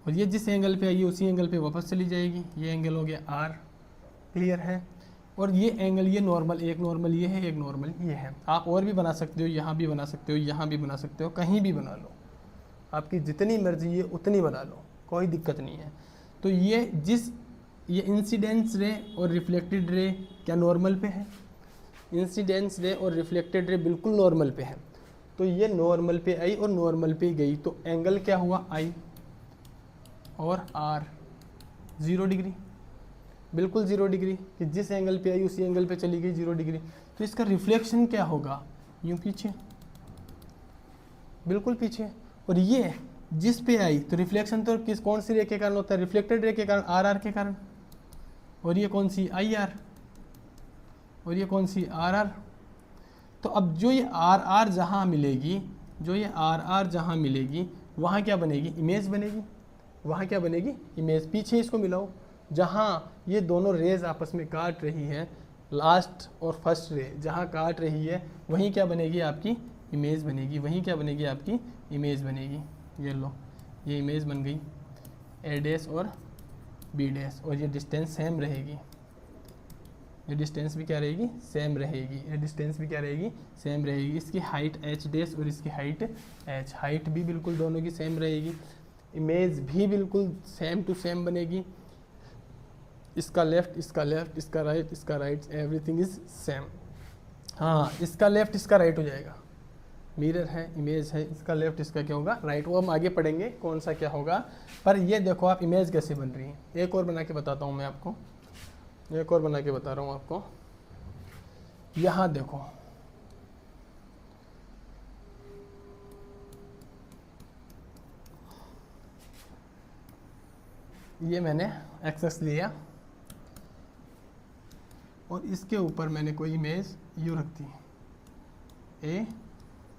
और ये जिस एंगल पे आई है उसी एंगल पे वापस चली जाएगी, ये एंगल हो गया आर, क्लियर है। और ये एंगल, ये नॉर्मल, एक नॉर्मल ये है, एक नॉर्मल ये है। आप और भी बना सकते हो, यहाँ भी बना सकते हो, यहाँ भी बना सकते हो, कहीं भी बना लो, आपकी जितनी मर्जी है उतनी बना लो, कोई दिक्कत नहीं है। तो ये इंसिडेंस रे और रिफ्लेक्टेड रे क्या नॉर्मल पे है, इंसिडेंस रे और रिफ्लेक्टेड रे बिल्कुल नॉर्मल पे है। तो ये नॉर्मल पे आई और नॉर्मल पे गई, तो एंगल क्या हुआ आई और आर 0 डिग्री, बिल्कुल 0 डिग्री, कि जिस एंगल पे आई उसी एंगल पे चली गई 0 डिग्री। तो इसका रिफ्लेक्शन क्या होगा, यूँ पीछे, बिल्कुल पीछे। और ये जिस पे आई तो रिफ्लेक्शन तो किस कौन सी रे के कारण होता है, रिफ्लेक्टेड रे के कारण, आर के कारण। और ये कौन सी आई आर, और ये कौन सी आर आर। तो अब जो ये आर आर जहाँ मिलेगी, जो ये आर आर जहाँ मिलेगी वहाँ क्या बनेगी, इमेज बनेगी, वहाँ क्या बनेगी, इमेज। पीछे इसको मिलाओ, जहाँ ये दोनों रेज आपस में काट रही है, लास्ट और फर्स्ट रे जहाँ काट रही है वहीं क्या बनेगी, आपकी इमेज बनेगी, वहीं क्या बनेगी, आपकी इमेज बनेगी। ये लो, ये इमेज बन गई, ए डैश और बी डैश, और ये डिस्टेंस सेम रहेगी, ये डिस्टेंस भी क्या रहेगी, सेम रहेगी, ये डिस्टेंस भी क्या रहेगी, सेम रहेगी। इसकी हाइट एच डैश और इसकी हाइट एच, हाइट भी बिल्कुल दोनों की सेम रहेगी, इमेज भी बिल्कुल सेम टू सेम बनेगी। इसका लेफ्ट, इसका लेफ्ट, इसका राइट, इसका राइट, एवरीथिंग इज सेम। हाँ, इसका लेफ्ट इसका राइट हो जाएगा, मिरर है, इमेज है, इसका लेफ्ट इसका क्या होगा, राइट। वो हम आगे पढ़ेंगे कौन सा क्या होगा। पर ये देखो आप इमेज कैसे बन रही है। एक और बना के बताता हूँ मैं आपको, एक और बना के बता रहा हूँ आपको। यहाँ देखो, ये मैंने एक्सेस लिया और इसके ऊपर मैंने कोई इमेज यू रख दी, ए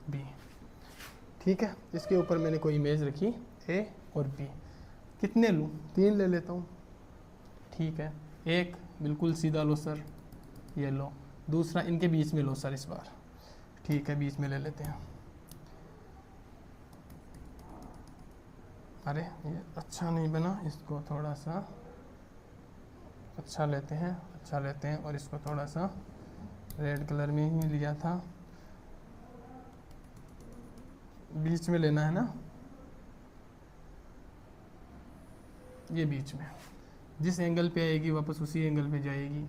बी, ठीक है। इसके ऊपर मैंने कोई इमेज रखी ए और बी, कितने लूँ, 3 ले लेता हूँ, ठीक है। एक बिल्कुल सीधा लो सर, ये लो। दूसरा इनके बीच में लो सर इस बार, ठीक है, बीच में ले लेते हैं। अरे ये अच्छा नहीं बना, इसको थोड़ा सा अच्छा लेते हैं, अच्छा लेते हैं, और इसको थोड़ा सा रेड कलर में ही लिया था, बीच में लेना है ना, ये बीच में, जिस एंगल पे आएगी वापस उसी एंगल पे जाएगी,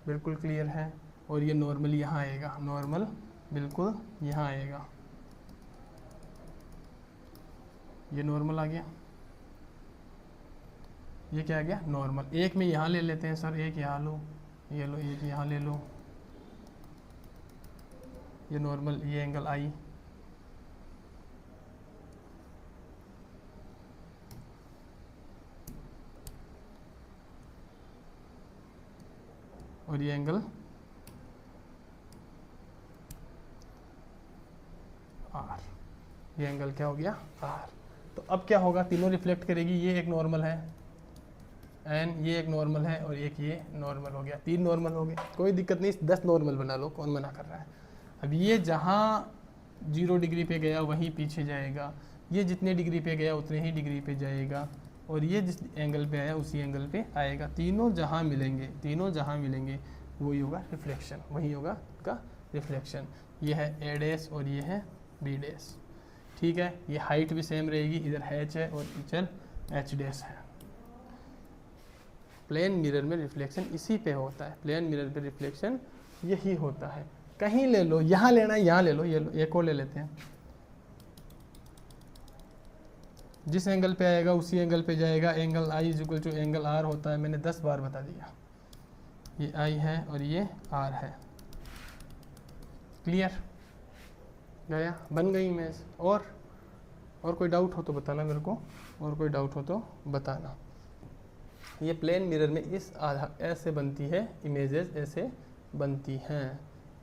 बिल्कुल क्लियर है। और ये नॉर्मल यहाँ आएगा, नॉर्मल बिल्कुल यहाँ आएगा, ये नॉर्मल आ गया, ये क्या आ गया, नॉर्मल। एक में यहाँ ले लेते हैं सर, एक यहाँ लो, ये लो, एक यहाँ ले लो, ये नॉर्मल, ये एंगल आई, और ये एंगल आर, ये एंगल क्या हो गया, आर। तो अब क्या होगा, तीनों रिफ्लेक्ट करेगी, ये एक नॉर्मल है एंड ये एक नॉर्मल है और एक ये नॉर्मल हो गया, 3 नॉर्मल हो गए, कोई दिक्कत नहीं, 10 नॉर्मल बना लो, कौन मना कर रहा है। अब ये जहाँ 0 डिग्री पे गया वहीं पीछे जाएगा, ये जितने डिग्री पे गया उतने ही डिग्री पे जाएगा, और ये जिस एंगल पे आया उसी एंगल पे आएगा। तीनों जहाँ मिलेंगे, तीनों जहाँ मिलेंगे वही होगा रिफ्लेक्शन, वही होगा का रिफ्लेक्शन। ये है ए डैश और ये है बी डैश, ठीक है। ये हाइट भी सेम रहेगी, इधर एच है और इधर एच डैश है। प्लेन मिरर में रिफ्लेक्शन इसी पे होता है, प्लेन मिरर पे रिफ्लेक्शन यही होता है। कहीं ले लो, यहाँ लेना है यहाँ ले लो, ये लो, एक और ले लेते हैं, जिस एंगल पे आएगा उसी एंगल पे जाएगा। Angle i is equal to angle r होता है, मैंने 10 बार बता दिया। ये आई है और ये आर है। क्लियर? गया, बन गई इमेज। और कोई डाउट हो तो बताना मेरे को, और कोई डाउट हो तो बताना। ये प्लेन मिरर में इस ऐसे बनती है इमेजेस, ऐसे बनती हैं।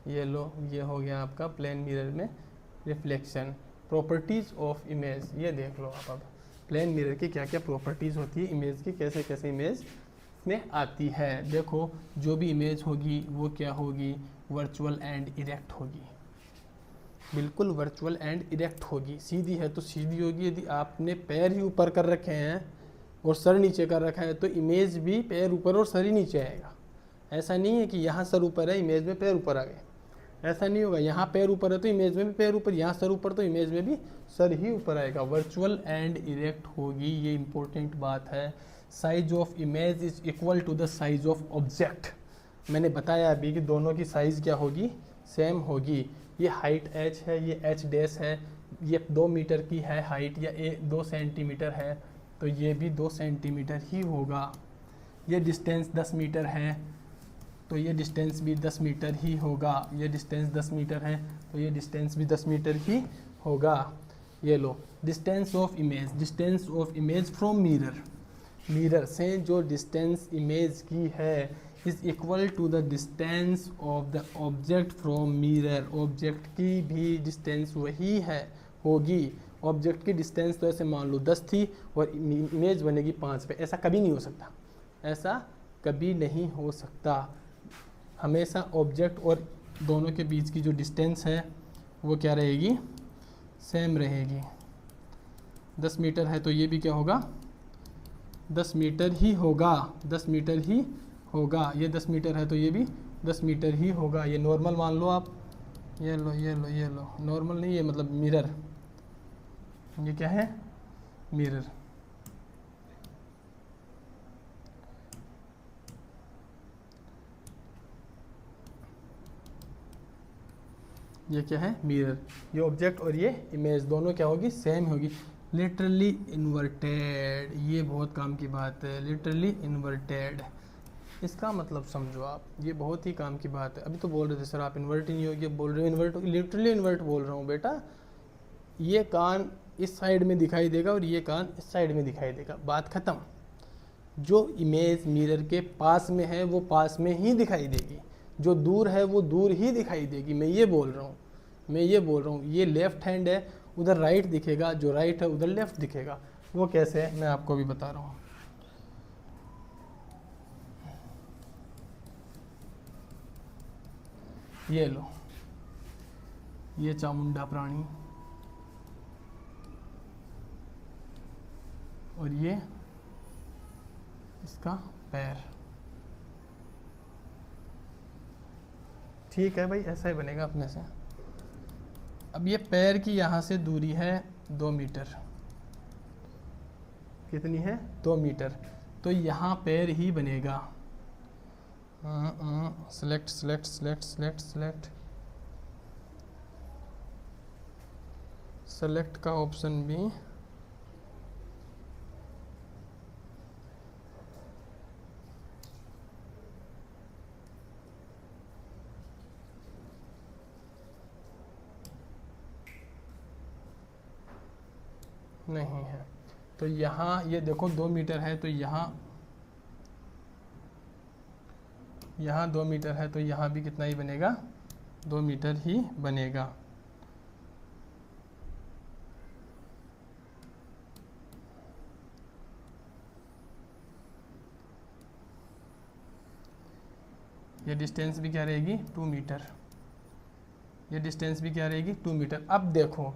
ये लो, ये हो गया आपका प्लेन मिरर में रिफ्लेक्शन। प्रॉपर्टीज़ ऑफ इमेज ये देख लो आप। अब प्लेन मिरर की क्या क्या प्रॉपर्टीज़ होती है इमेज की, कैसे कैसे इमेज में आती है। देखो, जो भी इमेज होगी वो क्या होगी, वर्चुअल एंड इरेक्ट होगी। बिल्कुल वर्चुअल एंड इरेक्ट होगी। सीधी है तो सीधी होगी। यदि आपने पैर ही ऊपर कर रखे हैं और सर नीचे कर रखा है तो इमेज भी पैर ऊपर और सर ही नीचे आएगा। ऐसा नहीं है कि यहाँ सर ऊपर है इमेज में पैर ऊपर आ गए, ऐसा नहीं होगा। यहाँ पैर ऊपर है तो इमेज में भी पैर ऊपर, यहाँ सर ऊपर तो इमेज में भी सर ही ऊपर आएगा। वर्चुअल एंड इरेक्ट होगी, ये इंपॉर्टेंट बात है। Size of image is equal to the size of object. मैंने बताया अभी कि दोनों की साइज़ क्या होगी, सेम होगी। ये हाइट h है, ये h डैश है, ये 2 मीटर की है हाइट या 2 सेंटीमीटर है तो ये भी 2 सेंटीमीटर ही होगा। ये डिस्टेंस 10 मीटर है तो ये डिस्टेंस भी 10 मीटर ही होगा। ये डिस्टेंस 10 मीटर है तो ये डिस्टेंस भी 10 मीटर ही होगा। ये लो, distance of image, distance of image from mirror, mirror से जो डिस्टेंस इमेज की है is equal to the distance of the object from mirror. Object की भी डिस्टेंस वही है होगी। ऑब्जेक्ट की डिस्टेंस तो ऐसे मान लो 10 थी और इमेज बनेगी 5 पे, ऐसा कभी नहीं हो सकता, ऐसा कभी नहीं हो सकता। हमेशा ऑब्जेक्ट और दोनों के बीच की जो डिस्टेंस है वो क्या रहेगी, सेम रहेगी। 10 मीटर है तो ये भी क्या होगा, 10 मीटर ही होगा, 10 मीटर ही होगा। ये 10 मीटर है तो ये भी 10 मीटर ही होगा। ये नॉर्मल मान लो आप, ये लो ये लो ये लो, नॉर्मल नहीं, ये मतलब मिरर, ये क्या है, मिरर। ये क्या है, मिरर। ये ऑब्जेक्ट और ये इमेज दोनों क्या होगी, सेम होगी। लिटरली इन्वर्टेड, ये बहुत काम की बात है। लिटरली इन्वर्टेड, इसका मतलब समझो आप, ये बहुत ही काम की बात है। अभी तो बोल रहे थे सर आप इन्वर्ट ही नहीं होगी, बोल रहे हो इन्वर्ट होगी। लिटरली इन्वर्ट बोल रहा हूँ बेटा। ये कान इस साइड में दिखाई देगा और ये कान इस साइड में दिखाई देगा, बात ख़त्म। जो इमेज मिरर के पास में है वो पास में ही दिखाई देगी, जो दूर है वो दूर ही दिखाई देगी। मैं ये बोल रहा हूँ, मैं ये बोल रहा हूँ। ये लेफ्ट हैंड है, उधर राइट दिखेगा, जो राइट है उधर लेफ्ट दिखेगा। वो कैसे है मैं आपको भी बता रहा हूँ। ये लो, ये चामुंडा प्राणी और ये इसका पैर। ठीक है भाई, ऐसा ही बनेगा अपने से। अब ये पैर की यहाँ से दूरी है 2 मीटर। कितनी है, 2 मीटर। तो यहाँ पैर ही बनेगा। Select select select select select select का ऑप्शन भी नहीं है। तो यहाँ ये देखो 2 मीटर है तो यहाँ 2 मीटर है तो यहाँ भी कितना ही बनेगा, 2 मीटर ही बनेगा। ये डिस्टेंस भी क्या रहेगी, 2 मीटर। ये डिस्टेंस भी क्या रहेगी, 2 मीटर। अब देखो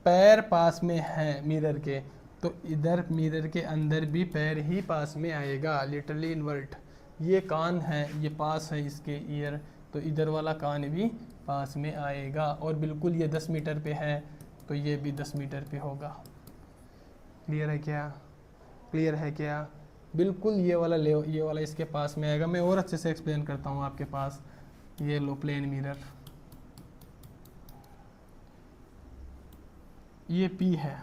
पैर पास में है मिरर के, तो इधर मिरर के अंदर भी पैर ही पास में आएगा। Literally invert. ये कान है, ये पास है इसके ईयर, तो इधर वाला कान भी पास में आएगा। और बिल्कुल ये 10 मीटर पे है तो ये भी 10 मीटर पे होगा। क्लियर है क्या, क्लियर है क्या? बिल्कुल ये वाला इसके पास में आएगा। मैं और अच्छे से एक्सप्लेन करता हूँ आपके पास। ये लो प्लेन मिरर, ये P है,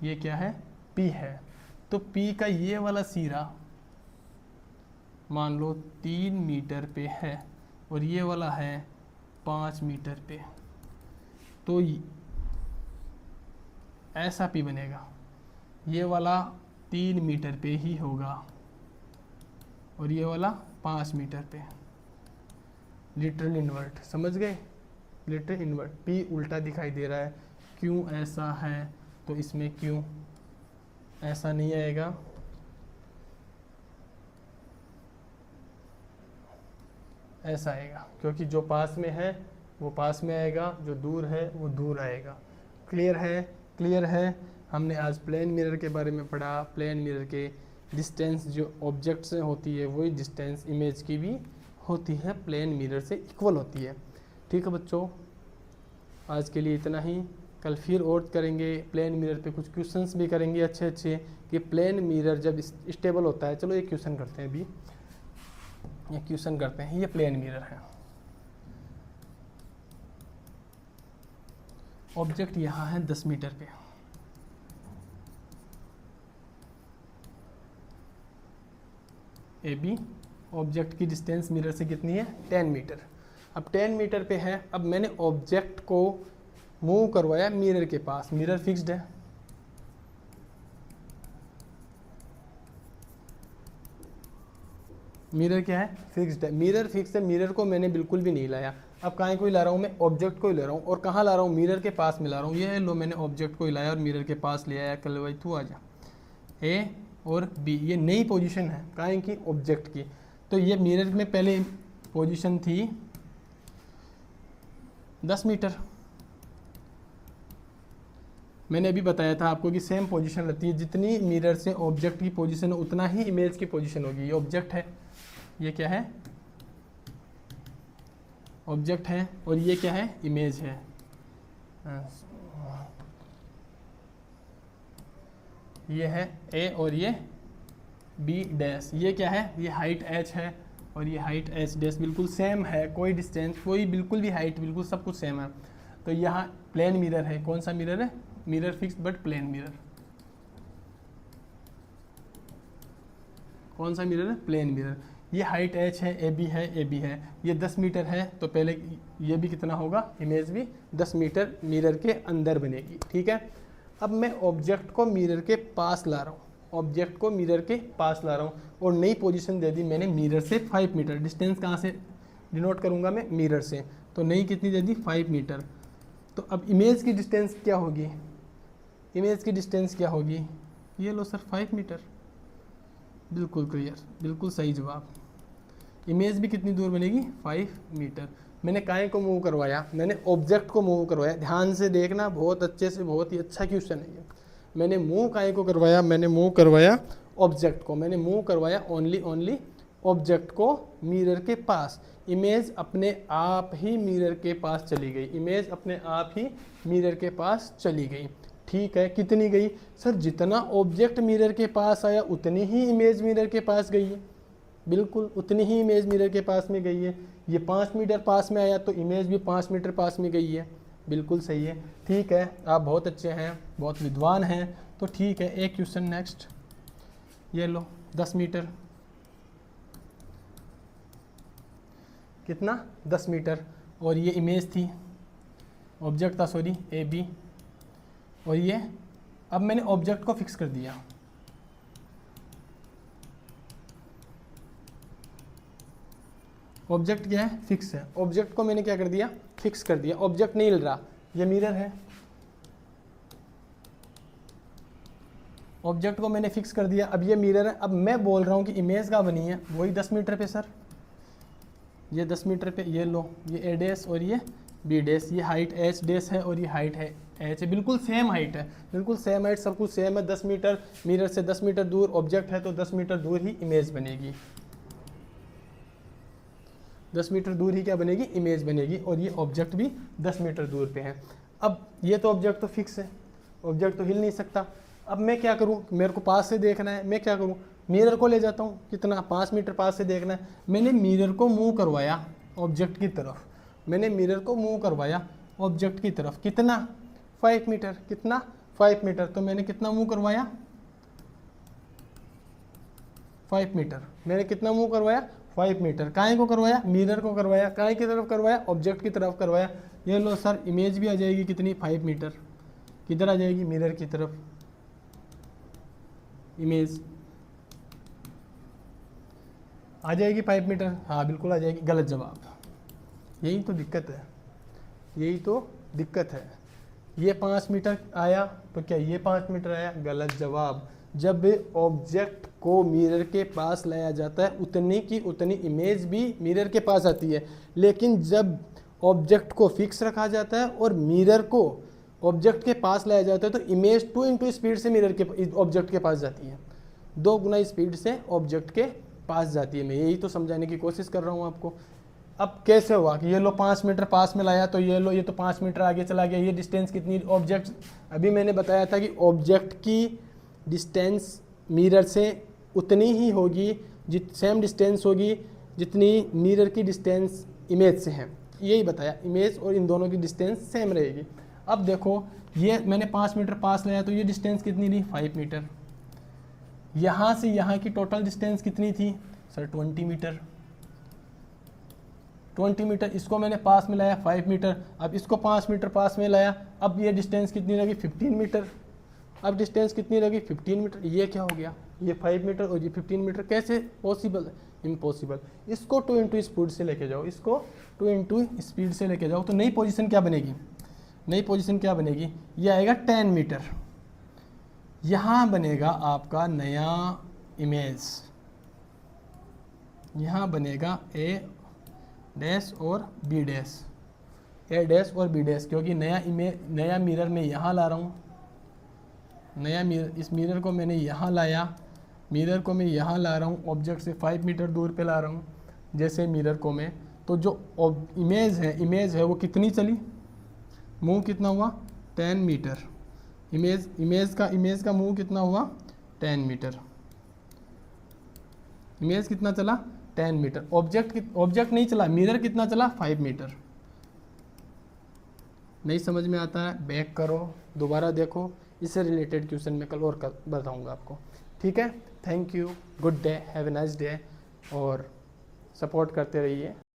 ये क्या है, P है। तो P का ये वाला सिरा मान लो 3 मीटर पे है और ये वाला है 5 मीटर पे, तो ऐसा P बनेगा। ये वाला 3 मीटर पे ही होगा और ये वाला 5 मीटर पे। लिटरल इन्वर्ट, समझ गए? लिटरल इन्वर्ट, P उल्टा दिखाई दे रहा है, क्यों ऐसा है, तो इसमें क्यों ऐसा नहीं आएगा, ऐसा आएगा, क्योंकि जो पास में है वो पास में आएगा, जो दूर है वो दूर आएगा। क्लियर है? क्लियर है। हमने आज प्लेन मिरर के बारे में पढ़ा। प्लेन मिरर के डिस्टेंस जो ऑब्जेक्ट से होती है वही डिस्टेंस इमेज की भी होती है, प्लेन मिरर से इक्वल होती है। ठीक है बच्चों, आज के लिए इतना ही। कल फिर और करेंगे प्लेन मिरर पे, कुछ क्वेश्चंस भी करेंगे अच्छे अच्छे कि प्लेन मिरर जब स्टेबल होता है। चलो ये क्वेश्चन करते हैं, अभी ये क्वेश्चन करते हैं। ये प्लेन मिरर है, ऑब्जेक्ट यहाँ है 10 मीटर पे, ए बी। ऑब्जेक्ट की डिस्टेंस मिरर से कितनी है, 10 मीटर। अब 10 मीटर पे है, अब मैंने ऑब्जेक्ट को मूव करवाया मिरर के पास। मिरर फिक्स्ड है, मिरर क्या है, फिक्स्ड है। मिरर फिक्स है, मिरर को मैंने बिल्कुल भी नहीं लाया। अब कहाँ को ही ला रहा हूँ मैं, ऑब्जेक्ट को ही ले रहा हूँ। और कहाँ ला रहा हूँ, मिरर के पास में ला रहा हूँ। ये लो, मैंने ऑब्जेक्ट को ही लाया और मिरर के पास ले आया। कल भाई तू आ जा, ए और बी, ये नई पोजीशन है कहाँ की, ऑब्जेक्ट की। तो ये मिरर में पहले पोजीशन थी 10 मीटर। मैंने अभी बताया था आपको कि सेम पोजीशन रहती है, जितनी मिरर से ऑब्जेक्ट की पोजीशन है उतना ही इमेज की पोजीशन होगी। ये ऑब्जेक्ट है, ये क्या है, ऑब्जेक्ट है, और ये क्या है, इमेज है। ये है ए और ये बी डैश। ये क्या है, ये हाइट h है और ये हाइट h डैश बिल्कुल सेम है, कोई डिस्टेंस, कोई बिल्कुल भी हाइट, बिल्कुल सब कुछ सेम है। तो यहाँ प्लेन मिरर है। कौन सा मिरर है, mirror fix but plane mirror. कौन सा मिरर है, प्लेन मिरर। ये हाइट h है, ए बी है, ए बी है। ये 10 मीटर है, तो पहले ये भी कितना होगा, इमेज भी 10 मीटर मिरर के अंदर बनेगी। ठीक है। अब मैं ऑब्जेक्ट को मिरर के पास ला रहा हूँ, ऑब्जेक्ट को मिरर के पास ला रहा हूँ और नई पोजीशन दे दी मैंने मिरर से 5 मीटर। डिस्टेंस कहाँ से डिनोट करूँगा मैं, मिरर से। तो नई कितनी दे दी, 5 मीटर। तो अब इमेज की डिस्टेंस क्या होगी, इमेज की डिस्टेंस क्या होगी, ये लो सर 5 मीटर। बिल्कुल क्लियर, बिल्कुल सही जवाब। इमेज भी कितनी दूर बनेगी, 5 मीटर। मैंने काहे को मूव करवाया, मैंने ऑब्जेक्ट को मूव करवाया। ध्यान से देखना, बहुत अच्छे से, बहुत ही अच्छा क्वेश्चन है ये। मैंने मूव काहे को करवाया, मैंने मूव करवाया ऑब्जेक्ट को। मैंने मूव करवाया ओनली ऑब्जेक्ट को मिरर के पास। इमेज अपने आप ही मिरर के पास चली गई, इमेज अपने आप ही मिरर के पास चली गई। ठीक है, कितनी गई सर, जितना ऑब्जेक्ट मिरर के पास आया उतनी ही इमेज मिरर के पास गई है। बिल्कुल उतनी ही इमेज मिरर के पास में गई है। ये 5 मीटर पास में आया तो इमेज भी 5 मीटर पास में गई है। बिल्कुल सही है। ठीक है, आप बहुत अच्छे हैं, बहुत विद्वान हैं। तो ठीक है, एक क्वेश्चन नेक्स्ट। ये लो 10 मीटर, कितना, 10 मीटर। और ये इमेज थी, ऑब्जेक्ट था, सॉरी, ए बी। और ये, अब मैंने ऑब्जेक्ट को फिक्स कर दिया। ऑब्जेक्ट क्या है, फिक्स है। ऑब्जेक्ट को मैंने क्या कर दिया, फिक्स कर दिया। ऑब्जेक्ट नहीं हिल रहा, ये मिरर है। ऑब्जेक्ट को मैंने फिक्स कर दिया, अब ये मिरर है। अब मैं बोल रहा हूँ कि इमेज कहाँ बनी है, वही 10 मीटर पे सर। ये 10 मीटर पे, ये लो, ये ए डैश और ये बी डैश। ये हाइट एच डैश है और ये हाइट है एच है। बिल्कुल सेम हाइट है, बिल्कुल सेम हाइट, सब कुछ सेम है। 10 मीटर मिरर से 10 मीटर दूर ऑब्जेक्ट है, तो 10 मीटर दूर ही इमेज बनेगी। 10 मीटर दूर ही क्या बनेगी, इमेज बनेगी। और ये ऑब्जेक्ट भी 10 मीटर दूर पे है। अब ये तो ऑब्जेक्ट तो फिक्स है, ऑब्जेक्ट तो हिल नहीं सकता। अब मैं क्या करूं, मेरे को पास से देखना है, मैं क्या करूं, मिरर को ले जाता हूं। कितना, 5 मीटर पास से देखना है। मैंने मिरर को मूव करवाया ऑब्जेक्ट की तरफ, मैंने मिरर को मूव करवाया ऑब्जेक्ट की तरफ। कितना, 5 मीटर। कितना, 5 मीटर। तो मैंने कितना मूव करवाया 5 मीटर। मैंने कितना मूव करवाया 5 मीटर। काहे को करवाया, मिरर को करवाया। काहे की तरफ करवाया, ऑब्जेक्ट की तरफ करवाया। ये लो सर, इमेज भी आ जाएगी कितनी 5 मीटर। किधर आ जाएगी, मिरर की तरफ। इमेज आ जाएगी 5 मीटर। हाँ बिल्कुल आ जाएगी। गलत जवाब। यही तो दिक्कत है, यही तो दिक्कत है। ये 5 मीटर आया तो क्या ये 5 मीटर आया, गलत जवाब। जब ऑब्जेक्ट को मिरर के पास लाया जाता है उतनी की उतनी इमेज भी मिरर के पास आती है, लेकिन जब ऑब्जेक्ट को फिक्स रखा जाता है और मिरर को ऑब्जेक्ट के पास लाया जाता है तो इमेज 2 स्पीड से मिरर के ऑब्जेक्ट के पास जाती है, 2 गुना स्पीड से ऑब्जेक्ट के पास जाती है। मैं यही तो समझाने की कोशिश कर रहा हूँ आपको। अब कैसे हुआ कि ये लो 5 मीटर पास में लाया तो ये लो, ये तो 5 मीटर आगे चला गया। ये डिस्टेंस कितनी, ऑब्जेक्ट अभी मैंने बताया था कि ऑब्जेक्ट की डिस्टेंस मिरर से उतनी ही होगी, सेम डिस्टेंस होगी जितनी मिरर की डिस्टेंस इमेज से है। यही बताया, इमेज और इन दोनों की डिस्टेंस सेम रहेगी। अब देखो ये मैंने 5 मीटर पास लाया तो ये डिस्टेंस कितनी थी 5 मीटर। यहाँ से यहाँ की टोटल डिस्टेंस कितनी थी सर 20 मीटर। 20 मीटर, इसको मैंने पास में लाया 5 मीटर। अब इसको 5 मीटर पास में लाया, अब ये डिस्टेंस कितनी लगी 15 मीटर। अब डिस्टेंस कितनी लगी 15 मीटर। ये क्या हो गया, ये 5 मीटर और ये 15 मीटर। कैसे पॉसिबल, इम्पॉसिबल। इसको 2 इंटू स्पीड से लेके जाओ, इसको 2 इंटू स्पीड से लेके जाओ तो नई पोजीशन क्या बनेगी, नई पोजीशन क्या बनेगी, ये आएगा 10 मीटर। यहाँ बनेगा आपका नया इमेज, यहाँ बनेगा ए डैश और बी डैश, ए डैश और बी डैश, क्योंकि नया इमेज, नया मिरर मैं यहाँ ला रहा हूँ। नया मिरर, इस मिरर को मैंने यहाँ लाया, मिरर को मैं यहाँ ला रहा हूँ, ऑब्जेक्ट से 5 मीटर दूर पे ला रहा हूँ जैसे मिरर को मैं। तो जो इमेज है वो कितनी चली, मूव कितना हुआ 10 मीटर। इमेज का मूव कितना हुआ 10 मीटर। इमेज कितना चला 10 मीटर। ऑब्जेक्ट नहीं चला, मिरर कितना चला 5 मीटर। नहीं समझ में आता है, बैक करो, दोबारा देखो। इससे रिलेटेड क्वेश्चन मैं कल और बताऊंगा आपको। ठीक है, thank you, good day, have a nice day, और सपोर्ट करते रहिए।